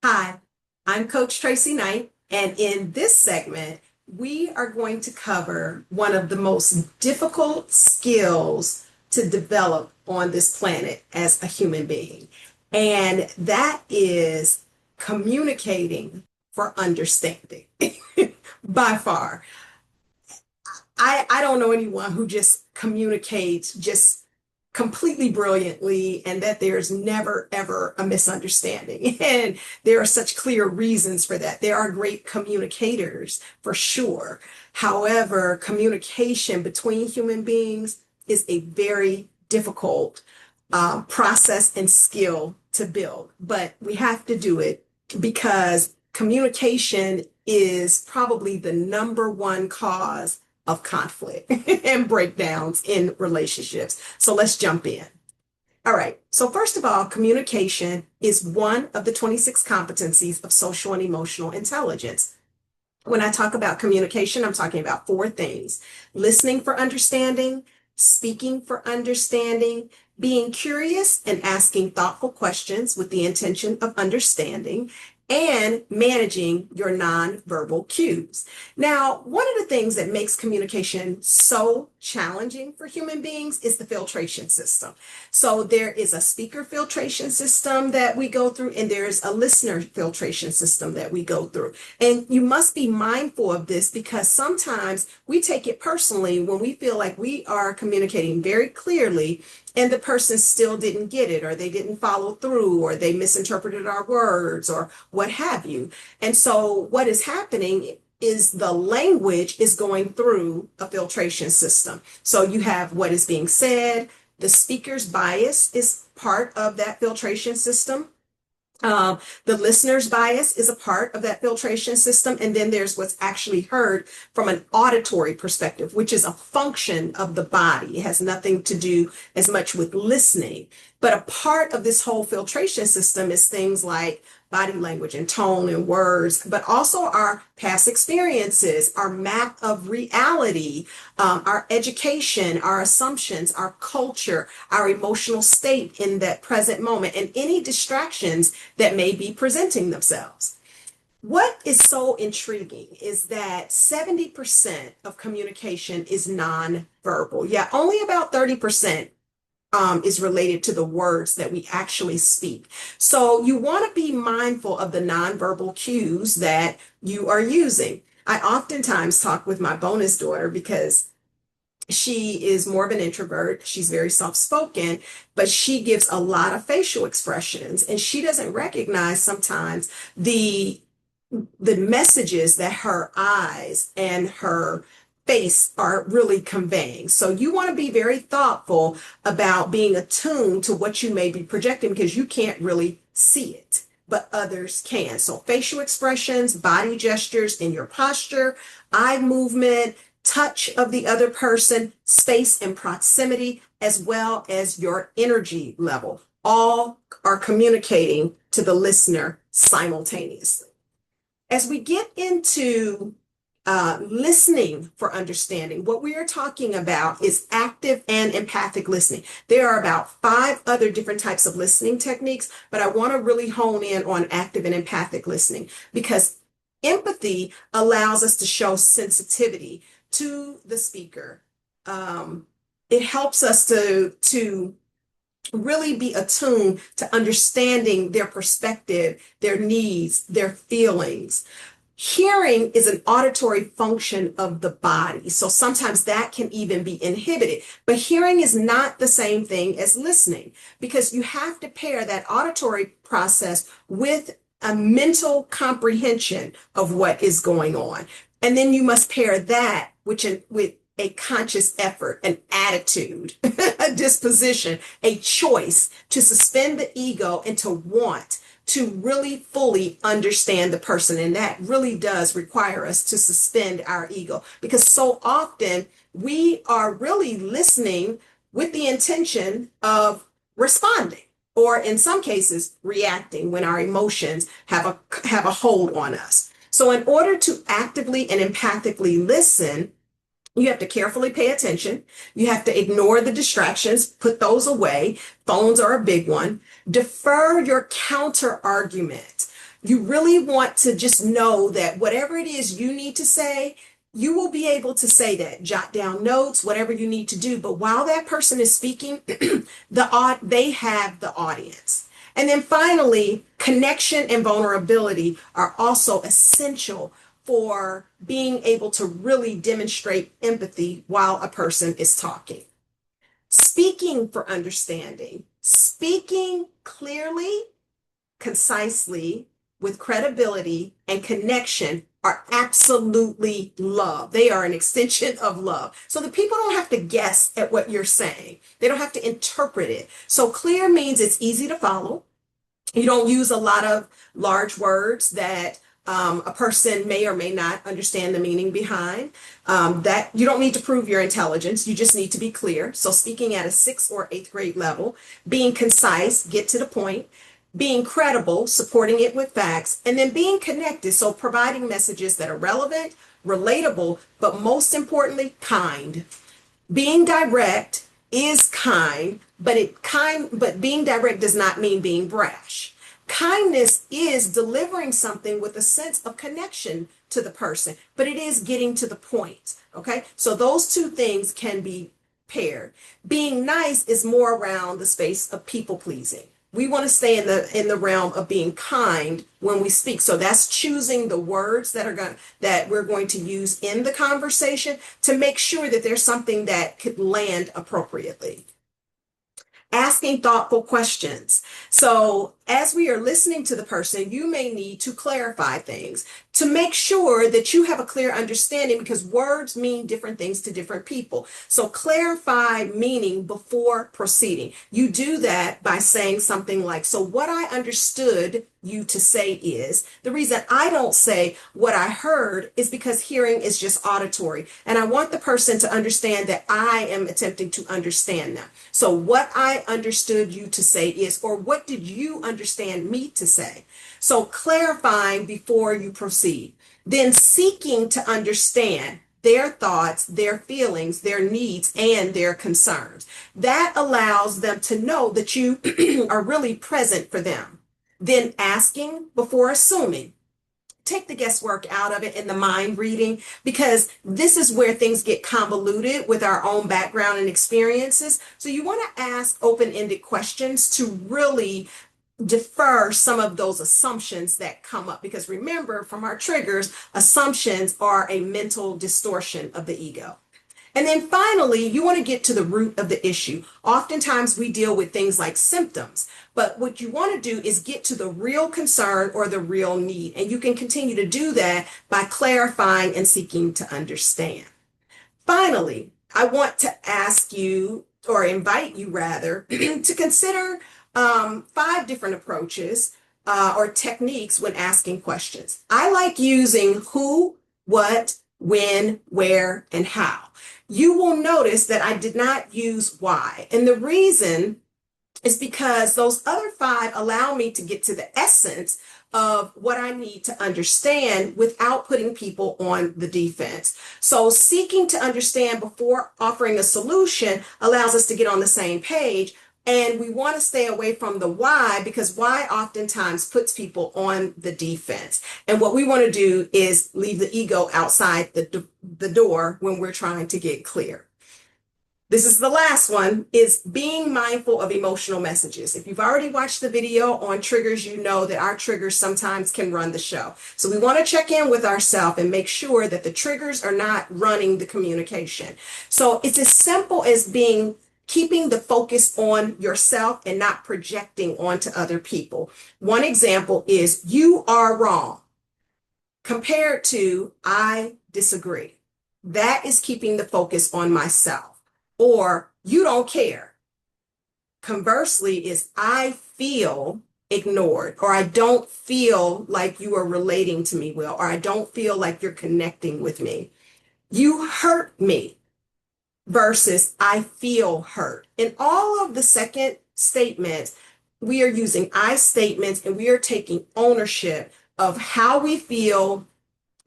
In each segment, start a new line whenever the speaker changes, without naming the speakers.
Hi, I'm Coach Tracy Knight, and in this segment, we are going to cover one of the most difficult skills to develop on this planet as a human being, and that is communicating for understanding. By far, I don't know anyone who just communicates just completely brilliantly and that there's never ever a misunderstanding. And there are such clear reasons for that. There are great communicators for sure. However, communication between human beings is a very difficult process and skill to build, but we have to do it because communication is probably the number one cause of conflict and breakdowns in relationships. So let's jump in. All right. So first of all, communication is one of the 26 competencies of social and emotional intelligence. When I talk about communication, I'm talking about four things: listening for understanding, speaking for understanding, being curious and asking thoughtful questions with the intention of understanding, and managing your nonverbal cues. Now, one of the things that makes communication so challenging for human beings is the filtration system. So there is a speaker filtration system that we go through, and there's a listener filtration system that we go through. And you must be mindful of this because sometimes we take it personally when we feel like we are communicating very clearly and the person still didn't get it, or they didn't follow through, or they misinterpreted our words, or what have you. And so what is happening is the language is going through a filtration system. So you have what is being said, the speaker's bias is part of that filtration system. The listener's bias is a part of that filtration system. And then there's what's actually heard from an auditory perspective, which is a function of the body. It has nothing to do as much with listening. But a part of this whole filtration system is things like body language and tone and words, but also our past experiences, our map of reality, our education, our assumptions, our culture, our emotional state in that present moment, and any distractions that may be presenting themselves. What is so intriguing is that 70% of communication is nonverbal. Yeah, only about 30% is related to the words that we actually speak. So you want to be mindful of the nonverbal cues that you are using. I oftentimes talk with my bonus daughter because she is more of an introvert. She's very soft-spoken, but she gives a lot of facial expressions, and she doesn't recognize sometimes the messages that her eyes and her face are really conveying. So you want to be very thoughtful about being attuned to what you may be projecting because you can't really see it, but others can. So facial expressions, body gestures in your posture, eye movement, touch of the other person, space and proximity, as well as your energy level, all are communicating to the listener simultaneously. As we get into listening for understanding, what we are talking about is active and empathic listening. There are about 5 other different types of listening techniques, but I want to really hone in on active and empathic listening because empathy allows us to show sensitivity to the speaker. It helps us to really be attuned to understanding their perspective, their needs, their feelings. Hearing is an auditory function of the body. So sometimes that can even be inhibited. But hearing is not the same thing as listening because you have to pair that auditory process with a mental comprehension of what is going on. And then you must pair that with a conscious effort, an attitude, a disposition, a choice to suspend the ego and to want to really fully understand the person. And that really does require us to suspend our ego because so often we are really listening with the intention of responding, or in some cases, reacting when our emotions have a hold on us. So in order to actively and empathically listen, you have to carefully pay attention. You have to ignore the distractions, put those away. Phones are a big one. Defer your counter argument. You really want to just know that whatever it is you need to say, you will be able to say that. Jot down notes, whatever you need to do. But while that person is speaking, they have the audience. And then finally, connection and vulnerability are also essential for being able to really demonstrate empathy while a person is talking. Speaking for understanding, speaking clearly, concisely, with credibility and connection are absolutely love. They are an extension of love. So the people don't have to guess at what you're saying. They don't have to interpret it. So clear means it's easy to follow. You don't use a lot of large words that a person may or may not understand the meaning behind. That you don't need to prove your intelligence. You just need to be clear. So speaking at a 6th or 8th grade level, being concise, get to the point, being credible, supporting it with facts, and then being connected. So providing messages that are relevant, relatable, but most importantly, kind. Being direct is kind, but being direct does not mean being brash. Kindness is delivering something with a sense of connection to the person, but it is getting to the point. Okay, so those two things can be paired. Being nice is more around the space of people pleasing. We want to stay in the realm of being kind when we speak. So that's choosing the words that we're going to use in the conversation to make sure that there's something that could land appropriately. Asking thoughtful questions. So as we are listening to the person, you may need to clarify things to make sure that you have a clear understanding, because words mean different things to different people. So clarify meaning before proceeding. You do that by saying something like, so what I understood you to say is, the reason I don't say what I heard is because hearing is just auditory. And I want the person to understand that I am attempting to understand them. So what I understood you to say is, or what did you understand me to say? So clarifying before you proceed. Then seeking to understand their thoughts, their feelings, their needs, and their concerns. That allows them to know that you are really present for them. Then asking before assuming. Take the guesswork out of it and the mind reading, because this is where things get convoluted with our own background and experiences. So you want to ask open-ended questions to really defer some of those assumptions that come up, because remember, from our triggers, assumptions are a mental distortion of the ego. And then finally, you want to get to the root of the issue. Oftentimes we deal with things like symptoms, but what you want to do is get to the real concern or the real need. And you can continue to do that by clarifying and seeking to understand. Finally, I want to ask you, or invite you rather, to consider 5 different approaches or techniques when asking questions. I like using who, what, when, where, and how. You will notice that I did not use why. And the reason is because those other 5 allow me to get to the essence of what I need to understand without putting people on the defense. So seeking to understand before offering a solution allows us to get on the same page. And we want to stay away from the why, because why oftentimes puts people on the defense. And what we want to do is leave the ego outside the door when we're trying to get clear. This is the last one, is being mindful of emotional messages. If you've already watched the video on triggers, you know that our triggers sometimes can run the show. So we want to check in with ourselves and make sure that the triggers are not running the communication. So it's as simple as keeping the focus on yourself and not projecting onto other people. One example is, you are wrong, compared to I disagree. That is keeping the focus on myself. Or you don't care. Conversely is, I feel ignored, or I don't feel like you are relating to me well, or I don't feel like you're connecting with me. You hurt me. Versus I feel hurt. In all of the second statements, we are using I statements, and we are taking ownership of how we feel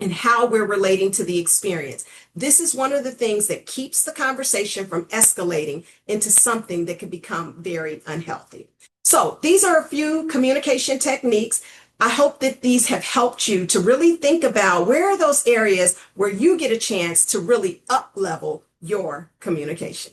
and how we're relating to the experience. This is one of the things that keeps the conversation from escalating into something that can become very unhealthy. So these are a few communication techniques. I hope that these have helped you to really think about where are those areas where you get a chance to really up level your communication.